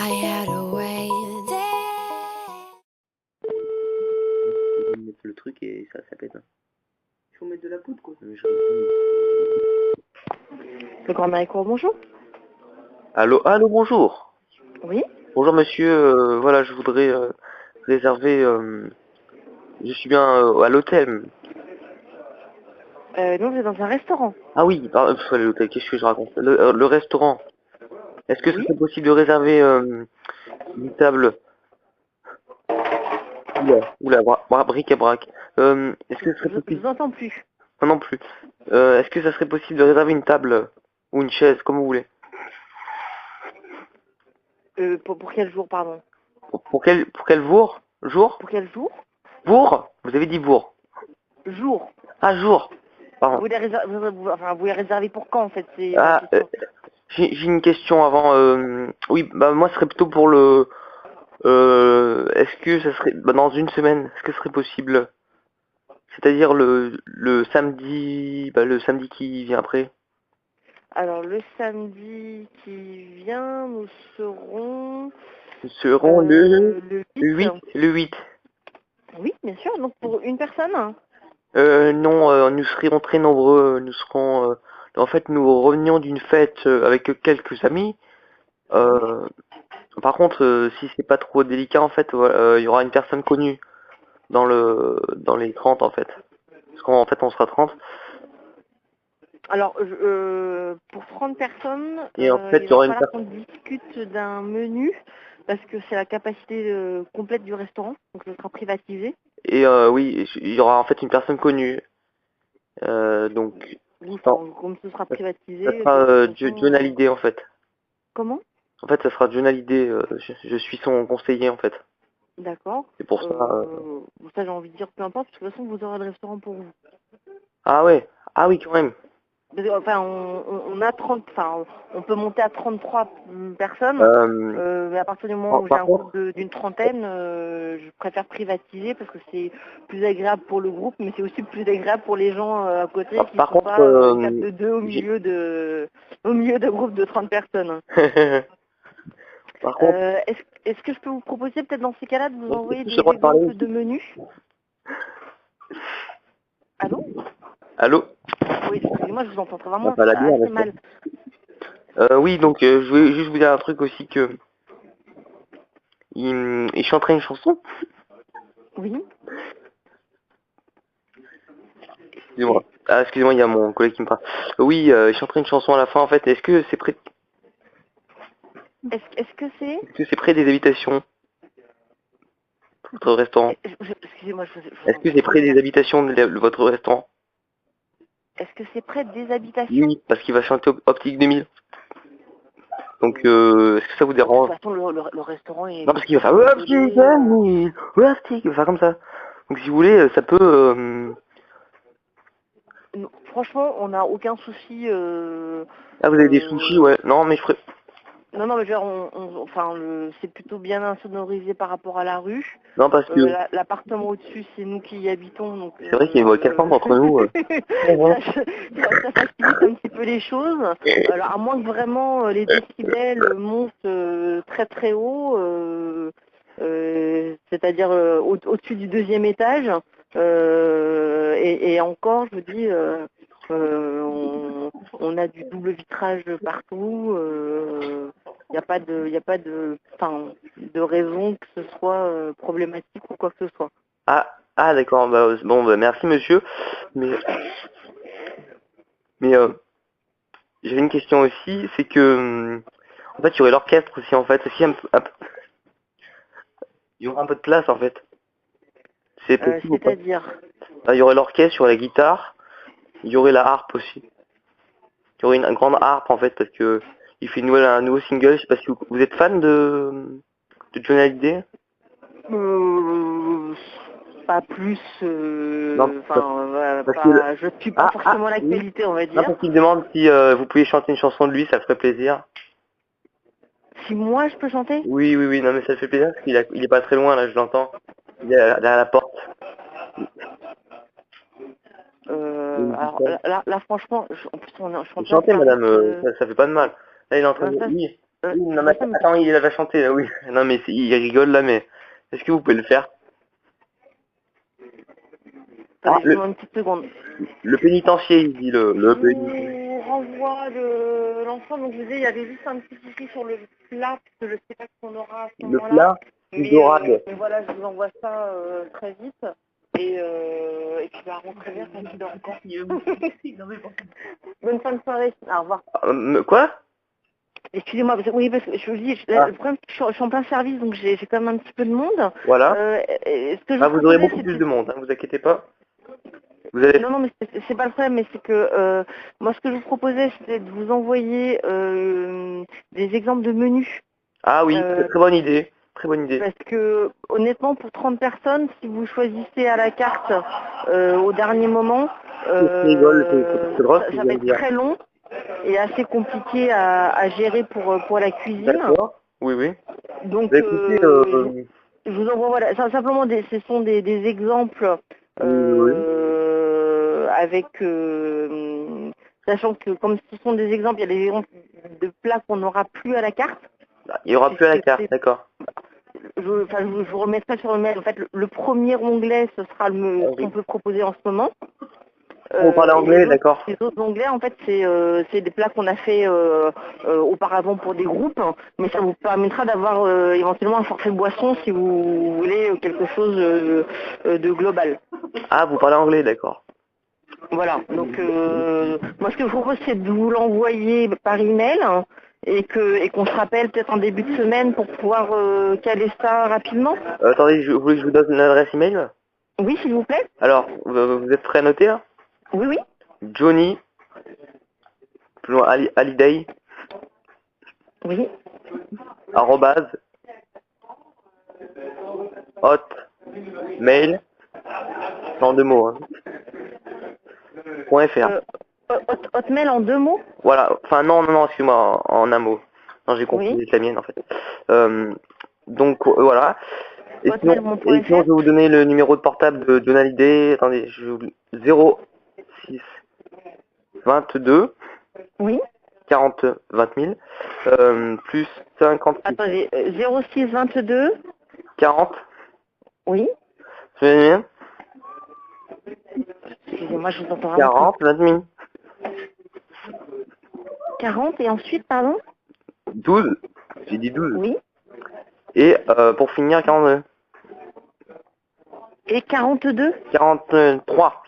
I had a way Ils mettent le truc et ça pète. Il faut mettre de la poudre quoi. Le Grand Marécourt, bonjour. Allô, allô, bonjour. Oui. Bonjour monsieur, voilà, je voudrais réserver. Je suis bien à l'hôtel. Non, vous êtes dans un restaurant. Ah oui, l'hôtel, qu'est-ce que je raconte? Le restaurant. Est-ce que ce Oui. serait possible de réserver une table? Oula, bric-à-brac. Est-ce que ce serait Je possible? vous entends plus. Non, non plus. Est-ce que ça serait possible de réserver une table ou une chaise, comme vous voulez? Pour quel jour, pardon? Pour quel jour? Jour? Pour quel jour? Bourg? Vous avez dit bourg. Jour. Ah, jour. Pardon. Vous les réservez pour quand, en fait? C'est ma Ah, question. j'ai une question avant. Oui, bah moi ce serait plutôt pour le. Est-ce que ça serait dans une semaine? Est-ce que ce serait possible? C'est-à-dire le samedi qui vient après. Alors, le samedi qui vient, nous serons Nous serons le le 8. 8. Le 8. Oui, bien sûr. Donc, pour une personne? Non, nous serons très nombreux. Nous serons. En fait, nous revenions d'une fête avec quelques amis. Oui. Par contre, si c'est pas trop délicat, en fait, voilà, il y aura une personne connue dans les 30 en fait. Parce qu'en fait, on sera 30. Alors, pour 30 personnes, Et en fait, il il y va aura une falloir personne. qu'on discute d'un menu parce que c'est la capacité complète du restaurant, donc ce sera privatisé. Et oui, il y aura en fait une personne connue. Donc, Oui, non, enfin, comme ce sera ça privatisé, sera de toute façon. John Hallyday en fait. Comment? En fait, ça sera John Hallyday. Je suis son conseiller en fait. D'accord. C'est pour ça. Ça, j'ai envie de dire peu importe, de toute façon, vous aurez le restaurant pour vous. Ah ouais. Ah oui, quand même. Enfin, on a 30, enfin, on peut monter à 33 personnes, Euh, mais à partir du moment où j'ai Par un contre, groupe d'une trentaine, je préfère privatiser parce que c'est plus agréable pour le groupe, mais c'est aussi plus agréable pour les gens à côté qui par sont contre, pas une table de deux j'ai. au milieu de groupes de 30 personnes. Par contre, Est-ce que je peux vous proposer peut-être dans ces cas-là de vous est-ce envoyer que j'ai le des droit de parler exemples de aussi? menus? Allô? Allô? Oui, excusez-moi, je vous entends Ah, vraiment pas la bière, assez d'accord. mal. Oui, donc je voulais juste vous dire un truc aussi que il chanterait une chanson. Oui. Excusez-moi. Ah, excusez-moi, il y a mon collègue qui me parle. Oui, il chanterait une chanson à la fin en fait. Est-ce que c'est... Est-ce que c'est près des habitations, votre restaurant? Excusez-moi, je vous Est-ce que entends c'est très près des mal. habitations de votre restaurant? Est-ce que c'est près des habitations? Oui, parce qu'il va chanter Optique 2000. Donc, est-ce que ça vous De toute dérange? façon, le restaurant Non, est parce qu'il va faire Optique isolé. 2000, Optique, il va faire comme ça. Donc, si vous voulez, ça peut. Non, franchement, on n'a aucun souci. Ah, vous avez des sushis, ouais. Non, mais je ferais. Non, non, mais je veux dire, enfin, c'est plutôt bien insonorisé par rapport à la rue. Non, parce que L'appartement au-dessus, c'est nous qui y habitons, donc c'est vrai qu'il y a une voix cassante entre nous. ça facilite un petit peu les choses. Alors, à moins que vraiment les décibels montent très très haut, c'est-à-dire au-dessus du deuxième étage, et encore, je vous dis, on a du double vitrage partout. Il n'y a pas de raison que ce soit problématique ou quoi que ce soit. Ah, d'accord. Bah, bon, bah, merci, monsieur. Mais, mais j'avais une question aussi, c'est que en fait, il y aurait l'orchestre aussi, en fait. Aussi, il y aura un peu de place, en fait. C'est possible ou pas? C'est-à-dire, Ah, il y aurait l'orchestre, il y aurait la guitare, il y aurait la harpe aussi. Il y aurait une grande harpe, en fait, parce que il fait un nouveau single. Je sais pas si vous êtes fan de Johnny Hallyday? euh, pas plus, Non, parce que je suis pas forcément oui. l'actualité, on va Non, dire. parce qu'il demande si vous pouviez chanter une chanson de lui, ça ferait plaisir. Si moi je peux chanter, Oui, oui, oui, non, mais ça fait plaisir parce il est pas très loin, là, je l'entends. Il est derrière la porte. alors là, franchement, en plus je suis en plein Chantez, service. madame, ça fait pas de mal. Là, il est en train Non, de. ça, Oui. Oui, non, c'est mais pour ça, mais attends, il va chanter, là, oui. Non, mais il rigole, là, mais est-ce que vous pouvez le faire? Ah, attendez, une petite seconde. le pénitencier, il dit Je le pénitencier. vous renvoie l'ensemble. Donc, je vous disais, il y avait juste un petit souci sur le plat, parce que je ne sais pas ce qu'on aura à ce Le moment-là. plat, une dorade. Mais voilà, je vous envoie ça très vite. Et puis, bah, rentrez bien, quand il dort encore. Bonne fin de soirée. Au revoir. Quoi? Excusez-moi, oui, parce que je vous dis, Ah, le problème, je suis en plein service, donc j'ai quand même un petit peu de monde. voilà. Ce que je Ah, vous vous aurez proposais, beaucoup plus c'était... de monde, hein, vous inquiétez pas. Vous allez... Non, non, mais c'est pas le problème, mais c'est que moi, ce que je vous proposais, c'était de vous envoyer des exemples de menus. Ah oui, Euh, très bonne idée. Très bonne idée. Parce que honnêtement, pour 30 personnes, si vous choisissez à la carte au dernier moment, Je rigole, c'est drôle ce que je ça viens va de être dire. très long et assez compliqué à gérer pour la cuisine. D'accord. Oui, oui. Donc, Bah, écoutez, je vous envoie, voilà, simplement, ce sont des exemples oui, oui. avec, sachant que comme ce sont des exemples, il y a des exemples de plats qu'on n'aura plus à la carte, Ah, il y aura plus à la puisque carte, d'accord. je vous remettrai sur le mail. En fait, le premier onglet, ce sera Ah, ce qu'on oui. peut proposer en ce moment. Vous parlez Et anglais, d'accord. les autres onglets, en fait, c'est des plats qu'on a fait auparavant pour des groupes, mais ça vous permettra d'avoir éventuellement un forfait boisson si vous voulez quelque chose de global. Ah, vous parlez anglais, d'accord. Voilà. Donc, moi, ce que je vous propose, c'est de vous l'envoyer par email et qu'on se rappelle peut-être en début de semaine pour pouvoir caler ça rapidement. Attendez, vous voulez que je vous donne une adresse email? Oui, s'il vous plaît. Alors, vous êtes prêt à noter, là? Oui, oui. Johnny, plus loin, Holiday, Oui. arrobase, hotmail, en deux mots, hein, .fr. Hotmail en deux mots. Voilà, enfin non, non, non, excuse-moi, en un mot. Non, j'ai compris, Oui. c'est la mienne en fait. Euh, donc voilà. Et sinon, je Hotmail.fr. vais vous donner le numéro de portable de John Hallyday. Attendez, 06 22 Oui. 40 20 000 plus 56 Attendez, 06 22. 40. Oui. C'est bien. Excusez-moi, je vous entends vraiment pas. 40 20 000 40 et ensuite, pardon. 12. J'ai dit 12. Oui. Et pour finir, 42. Et 42. 43.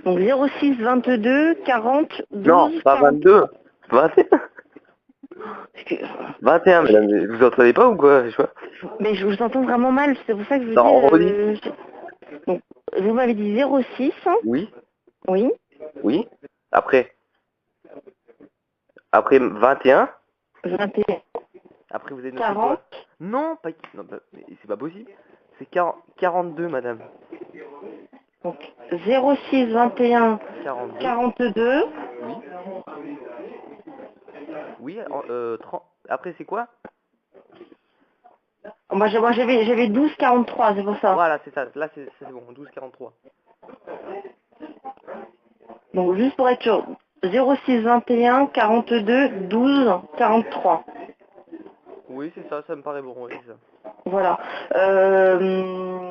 Donc 06 22 40 Non, 12 pas 40. 22. 21. Excuse- 21, madame. Vous entendez pas ou quoi? Je sais pas. Mais je vous entends vraiment mal, c'est pour ça que je vous Non, dis... on redit. Donc, vous m'avez dit 06. Oui, Oui. oui. Après, après 21. 21. Après, vous avez noté 40. quoi? Non, pas... Non, mais c'est pas possible. C'est 42, madame. Donc 06 21 42. 42. Oui. Oui, 30. Après, c'est quoi? J'avais 12 43, c'est pour ça. Voilà, c'est ça. Là, c'est bon. 12, 43. Donc juste pour être sûr, 06 21 42 12 43. Oui, c'est ça. Ça me paraît bon. Oui, c'est ça. Voilà.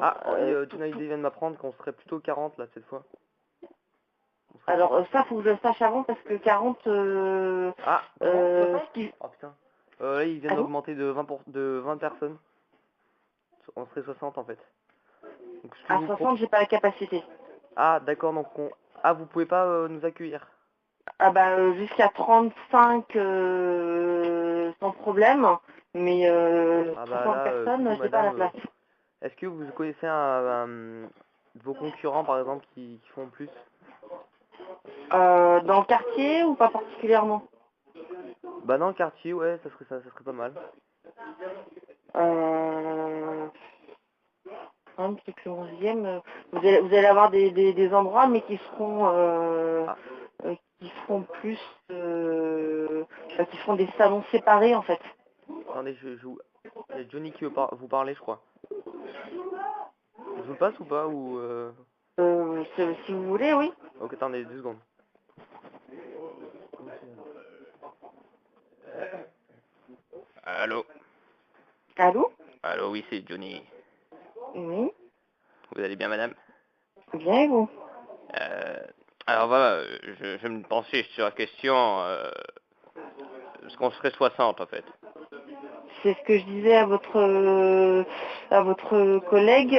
Ah, John Hallyday vient de m'apprendre qu'on serait plutôt 40, là, cette fois. On serait Alors ça, faut que je le sache avant parce que 40... Ah, comment? 60? ce qui- Oh putain. Là, il vient Ah bon. d'augmenter de 20 personnes. On serait 60 en fait. Donc, ce que je À vous 60, j'ai pas la capacité. Ah, d'accord, donc Ah, vous pouvez pas nous accueillir. Ah bah jusqu'à 35 sans problème, mais Ah bah 60 là, du coup, personnes, j'ai pas madame, la place. est-ce que vous connaissez de vos concurrents, par exemple, qui font plus? Dans le quartier ou pas particulièrement? Bah dans le quartier, ouais, ça serait pas mal. Euh, c'est que le 11e, vous allez avoir des endroits, mais Ah, qui seront plus, qui seront des salons séparés en fait. attendez, il y a Johnny qui veut vous parler, je crois. Je vous le passe ou pas, ou Si vous voulez, oui. Ok, attendez, 2 secondes. Allô? Allô? Allô, oui, c'est Johnny. Oui, Vous allez bien, madame? bien et vous? Euh, alors voilà, je me penchais sur la question, parce qu'on serait 60 en fait. C'est ce que je disais à votre collègue.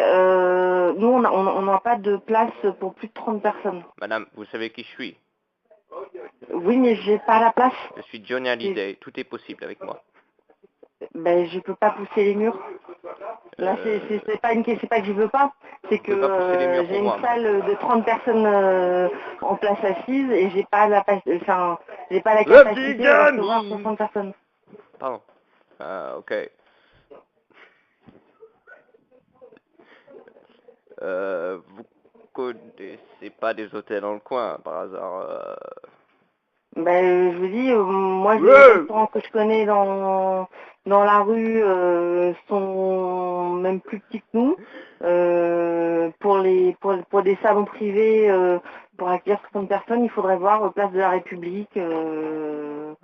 Nous, on n'a pas de place pour plus de 30 personnes. Madame, vous savez qui je suis? Oui, mais j'ai pas la place. Je suis Johnny Hallyday, tout est possible avec moi. Ben, je peux pas pousser les murs. Là, c'est pas c'est pas que je veux pas, c'est Vous que pouvez pas pousser les murs j'ai pour une moi, madame. salle de 30 personnes en place assise et j'ai pas enfin, j'ai pas la Le petit capacité de recevoir Johnny! 60 personnes. Pardon. Ok. Vous connaissez pas des hôtels dans le coin, par hasard? Ben, je vous dis, moi, les Ouais. restaurants que je connais dans la rue sont même plus petits que nous. Pour des salons privés, pour accueillir 60 personnes, il faudrait voir Place de la République. Il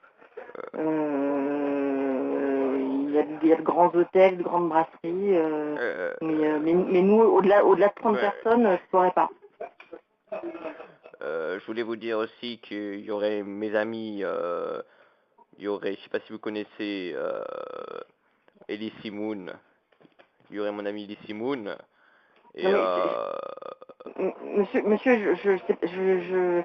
y a de grands hôtels, de grandes brasseries. Euh, Mais nous, au-delà de 30 ouais. personnes, je pourrais pas. Je voulais vous dire aussi qu'il y aurait mes amis, il y aurait, je sais pas si vous connaissez Ellie Moon, il y aurait mon ami Ellie Moon, Non et mais monsieur, je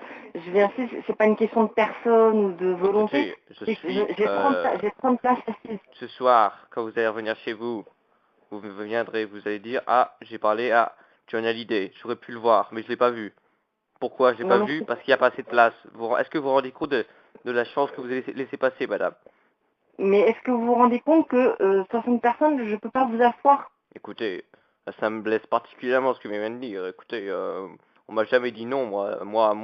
vais insister, c'est pas une question de personne ou de volonté. écoutez, je C'est que suis, j'ai 30 places assises. ce soir, quand vous allez revenir chez vous, vous viendrez, vous allez dire, ah, j'ai parlé à John Hallyday, j'aurais pu le voir, mais je l'ai pas vu. Pourquoi je l'ai Non pas mais, vu? Parce qu'il n'y a pas assez de place. Est-ce que vous vous rendez compte de la chance que vous avez laissé passer, madame? mais est-ce que vous vous rendez compte que 60 personnes, je peux pas vous asseoir? Écoutez, ça me blesse particulièrement ce que vous venez de dire. Écoutez, on m'a jamais dit non, on m'a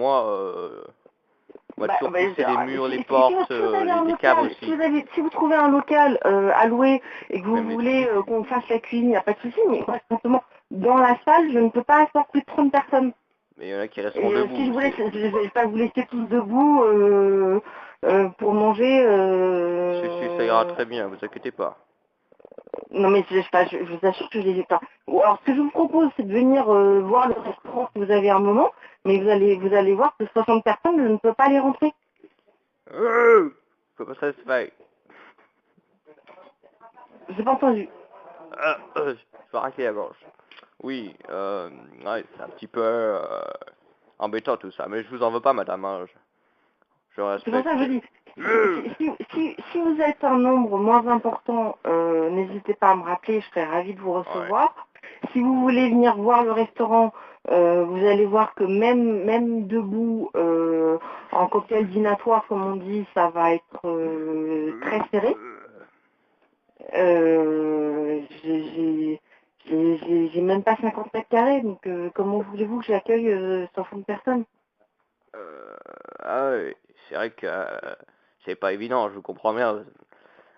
toujours poussé les murs, les portes, Si vous avez un les caves local, aussi. si vous trouvez un local à louer et que vous Même les voulez cuisines. qu'on fasse la cuisine, il n'y a pas de souci, mais moi, simplement, dans la salle, je ne peux pas asseoir plus de 30 personnes. Mais il y en a qui resteront Et si je debout. voulais, je ne vais pas vous laisser tous debout pour manger. Ça ira très bien, vous inquiétez pas. Non mais je vous assure que je les ai pas. Ou alors ce que je vous propose, c'est de venir voir le restaurant si vous avez un moment, mais vous allez voir que 60 personnes, je ne peux pas les rentrer. Comment ça se fait? J'ai pas entendu. Je vais arrêter la gorge. Oui, ouais, c'est un petit peu embêtant tout ça, mais je vous en veux pas, madame. Hein, je C'est pour ça respecte. que je dis, si vous êtes un nombre moins important, n'hésitez pas à me rappeler, je serais ravie de vous Ouais. recevoir. Si vous voulez venir voir le restaurant, vous allez voir que même debout, en cocktail dînatoire, comme on dit, ça va être très serré. J'ai même pas 50 mètres carrés, donc comment voulez-vous que j'accueille 60 personnes? Ah ouais, c'est vrai que c'est pas évident, je vous comprends bien.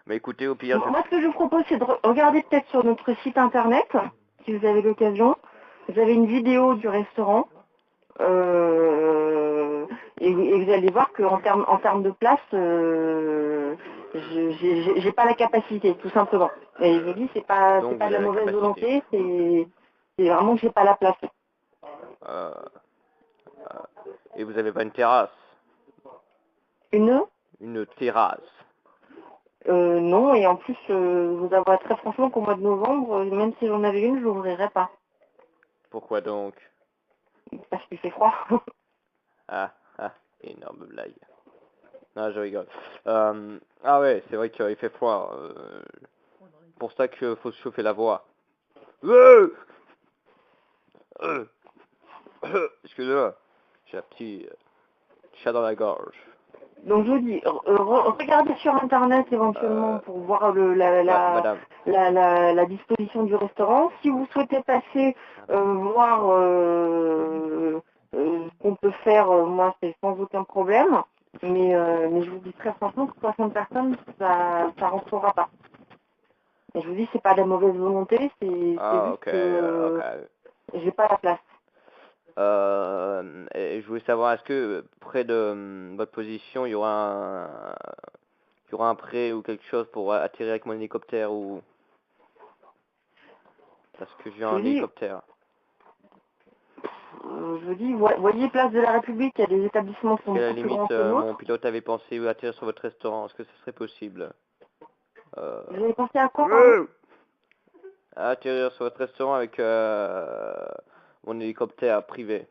Mais écoutez, au pire, Moi, ce que je vous propose, c'est de regarder peut-être sur notre site internet, si vous avez l'occasion. Vous avez une vidéo du restaurant. Et vous allez voir en termes de place, j'ai pas la capacité, tout simplement. Et je vous dis, c'est donc pas vous de avez la la mauvaise capacité. volonté, c'est vraiment que j'ai pas la place. Euh, et vous avez pas une terrasse? Une Une terrasse. Non, et en plus, je vous avouerai très franchement qu'au mois de novembre, même si j'en avais une, je l'ouvrirais pas, Pourquoi donc? parce qu'il fait froid. Ah, ah, énorme blague. Non, je rigole. Ah ouais, c'est vrai qu'il fait froid. Pour ça qu'il faut se chauffer la voix. Euh, Excusez-moi, j'ai un petit chat dans la gorge. Donc je vous dis, regardez sur internet éventuellement Euh, pour voir Madame. la disposition du restaurant. Si vous souhaitez passer voir ce qu'on peut faire, moi c'est sans aucun problème. Mais je vous dis très franchement que 60 personnes, ça rentrera pas. Et je vous dis, c'est pas de la mauvaise volonté, c'est Ah, juste ok, que ok. j'ai pas la place. Et je voulais savoir, est-ce que près de votre position, il y aura y aura un prêt ou quelque chose pour atterrir avec mon hélicoptère ou... Parce que j'ai Je un vous dis, hélicoptère. voyez Place de la République, il y a des établissements qui sont Parce qu'à la beaucoup plus grands limite, que le mon nôtre. pilote avait pensé atterrir sur votre restaurant. Est-ce que ce serait possible Vous avez pensé à quoi, pardon? Atterrir sur votre restaurant avec mon hélicoptère privé.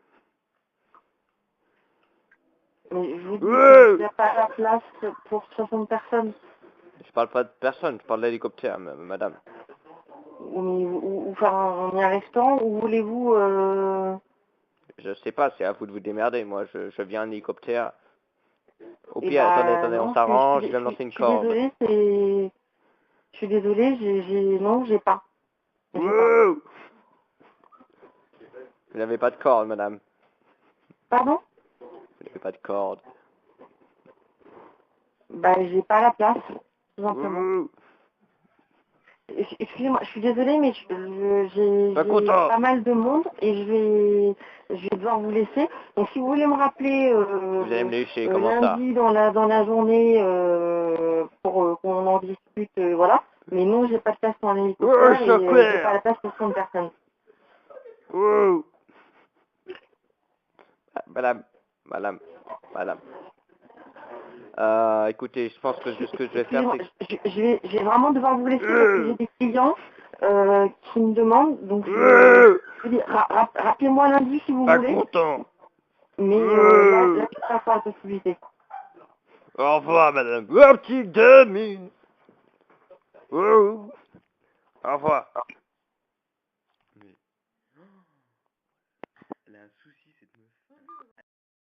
Mais je vous dis qu'il n'y a pas la place pour 60 personnes. Je parle pas de personne, je parle de l'hélicoptère, madame. Ou faire un restaurant, ou voulez-vous... Je sais pas, c'est à vous de vous démerder. Moi, je viens en hélicoptère. Au Eh pire, attendez, ben, attendez, on non, s'arrange, je vais me lancer une je suis corde. désolée, Je suis désolée, non, j'ai pas. J'ai pas. Vous n'avez pas de corde, madame. Pardon? Vous n'avez pas de corde. Bah, j'ai pas la place, tout simplement. Excusez-moi, je suis désolée, mais Pas j'ai content. pas mal de monde et je vais devoir vous laisser. Donc, si vous voulez me rappeler Vous allez me lécher, comment ça? lundi dans la journée pour qu'on en discute, voilà. Mais non, j'ai pas de place dans l'hélicoptère et j'ai pas la place pour 30 personnes. Madame, madame, madame. Écoutez, je pense que ce que je vais faire, Excusez-moi, c'est... je vais vraiment devoir vous laisser parce que j'ai des clients qui me demandent. Donc, je dis, rappelez-moi lundi si vous Pas voulez. content. Mais là, je ne pas la possibilité. Au revoir, madame. Un petit demi. Au revoir.